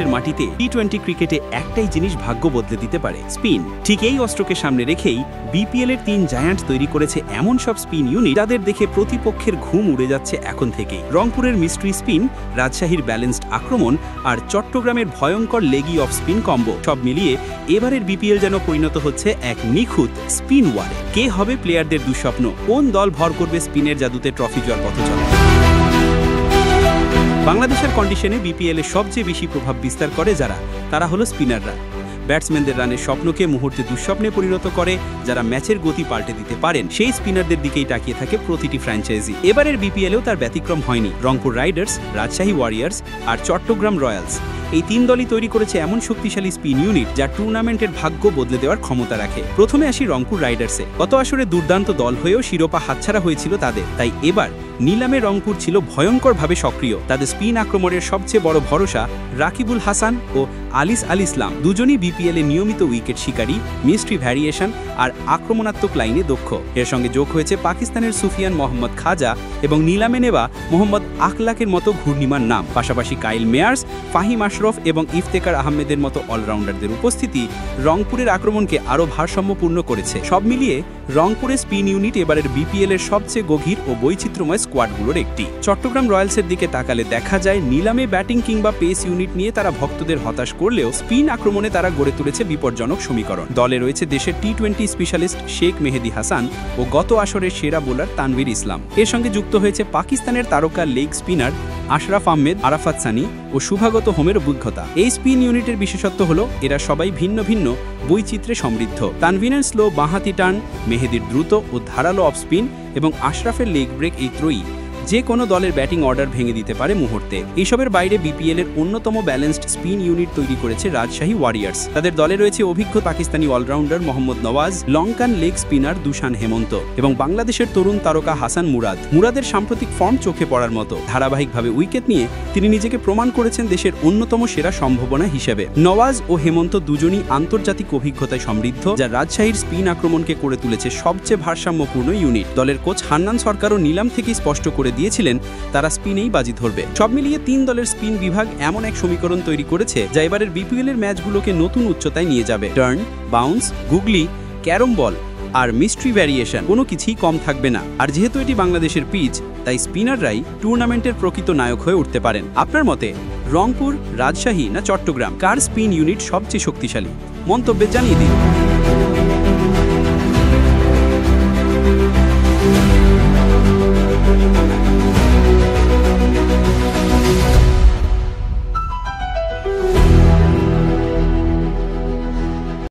বাংলাদেশের মাটিতে টি-20 ক্রিকেটে একটাই জিনিস ভাগ্য বদলে দিতে পারে, স্পিন। ঠিক এই অস্ত্রকে সামনে রেখেই বিপিএলের 3 জায়ান্ট তৈরি করেছে এমন সব স্পিন ইউনিট যাদের দেখে প্রতিপক্ষের ঘুম উড়ে যাচ্ছে এখন থেকেই। রংপুরের মিস্ট্রি স্পিন, রাজশাহীর ব্যালেন্সড আক্রমণ আর চট্টগ্রামের ভয়ঙ্কর লেগি অফ স্পিন কম্বো, সব মিলিয়ে এবারের বিপিএল যেন পরিণত হচ্ছে এক নিখুঁত স্পিন ওয়ারে। কে হবে প্লেয়ারদের দুঃস্বপ্ন? কোন দল ভর করবে স্পিনের জাদুতে ট্রফি জয়ের পথচলা? বাংলাদেশের কন্ডিশনে বিপিএলে সবচেয়ে বেশি প্রভাব বিস্তার করে তারা হলো স্পিনাররা। ব্যাটসম্যানদের রানের স্বপ্নকে মুহূর্তে দুঃস্বপ্নে পরিণত করে, যারা ম্যাচের গতি পাল্টে দিতে পারেন সেই স্পিনারদের দিকেই তাকিয়ে থাকে প্রতিটি ফ্র্যাঞ্চাইজি। এবারের বিপিএলেও তার ব্যতিক্রম হয়নি। রংপুর রাইডার্স, রাজশাহী ওয়ারিয়ার্স আর চট্টগ্রাম রয়্যালস, এই 3 দলই তৈরি করেছে এমন শক্তিশালী স্পিন ইউনিট যা টুর্নামেন্টের ভাগ্য বদলে দেওয়ার ক্ষমতা রাখে। প্রথমে আসি রংপুর রাইডার্সে। গত আসরে দুর্দান্ত দল হয়েও শিরোপা হাতছাড়া হয়েছিল তাদের, তাই এবার নিলামে রংপুর ছিল ভয়ঙ্করভাবে সক্রিয়। তাদের স্পিন আক্রমণের সবচেয়ে বড় ভরসা রাকিবুল হাসান ও আলিস আল ইসলাম, দুজনই বিপিএলে নিয়মিত উইকেট শিকারী, মিস্ট্রি ভ্যারিয়েশন আর আক্রমণাত্মক লাইনে দক্ষ। এর সঙ্গে যোগ হয়েছে পাকিস্তানের সুফিয়ান মোহাম্মদ খাজা এবং নিলামে নেওয়া মোহাম্মদ আখলাকের মতো ঘূর্ণিমান নাম। পাশাপাশি কাইল মেয়ার্স, ফাহিম আশরফ এবং ইফতেখার আহমেদের মতো অলরাউন্ডারদের উপস্থিতি রংপুরের আক্রমণকে আরও ভারসাম্যপূর্ণ করেছে। সব মিলিয়ে রংপুরের স্পিন ইউনিট এবারের বিপিএলের সবচেয়ে গভীর ও বৈচিত্র্যময় স্কোয়াডগুলোর একটি। চট্টগ্রাম রয়্যালসের দিকে তাকালে দেখা যায় নিলামে ব্যাটিং কিংবা পেস ইউনিট নিয়ে তারা ভক্তদের হতাশ করলেও স্পিন আক্রমণে তারা গড়ে তুলেছে বিপজ্জনক সমীকরণ। দলে রয়েছে দেশের টি-20 স্পেশালিস্ট শেখ মেহেদি হাসান ও গত আসরের সেরা বোলার তানভীর ইসলাম। এর সঙ্গে যুক্ত হয়েছে পাকিস্তানের তারকা লেগ স্পিনার আশরাফ আহমেদ, আরাফাত সানি ও শুভাগত হোমের অভিজ্ঞতা। এই স্পিন ইউনিটের বিশেষত্ব হলো এরা সবাই ভিন্ন ভিন্ন বৈচিত্র্যে সমৃদ্ধ। তানভীরের স্লো বাঁহাতি টার্ন, মেহেদির দ্রুত ও ধারালো অফ স্পিন এবং আশরাফের লেগ ব্রেক, এই ত্রয়ী যে কোনো দলের ব্যাটিং অর্ডার ভেঙে দিতে পারে মুহূর্তে। এইসবের বাইরে বিপিএলের অন্যতম ব্যালেন্সড স্পিন ইউনিট তৈরি করেছে রাজশাহী ওয়ারিয়ার্স। তাদের দলে রয়েছে অভিজ্ঞ Pakistani allrounder Mohammad Nawaz, Lankan leg spinner Dushan Hemantha এবং বাংলাদেশের তরুণ তারকা হাসান মুরাদ। মুরাদের সাম্প্রতিক ফর্ম চোখে পড়ার মতো। ধারাবাহিকভাবে উইকেট নিয়ে তিনি নিজেকে প্রমাণ করেছেন দেশের অন্যতম সেরা সম্ভাবনা হিসেবে। নওয়াজ ও হেমন্ত দুজনই আন্তর্জাতিক অভিজ্ঞতায় সমৃদ্ধ, যা রাজশাহীর স্পিন আক্রমণকে করে তুলেছে সবচেয়ে ভারসাম্যপূর্ণ ইউনিট। দলের কোচ হান্নান সরকারও নিলাম থেকেই স্পষ্ট করে দিয়েছিলেন তারা স্পিনেই বাজি ধরবে। সব মিলিয়ে 3 দলের স্পিন বিভাগ এমন এক সমীকরণ তৈরি করেছে যা এবারের বিপিএলের ম্যাচগুলোকে নতুন উচ্চতায় নিয়ে যাবে। টার্ন, বাউন্স, গুগলি, ক্যারম বল আর মিস্ট্রি ভ্যারিয়েশন, কোনো কিছুই কম থাকবে না। আর যেহেতু এটি বাংলাদেশের পিচ, তাই স্পিনাররাই টুর্নামেন্টের প্রকৃত নায়ক হয়ে উঠতে পারেন। আপনার মতে রংপুর, রাজশাহী না চট্টগ্রাম, কার স্পিন ইউনিট সবচেয়ে শক্তিশালী? মন্তব্যে জানিয়ে দিন।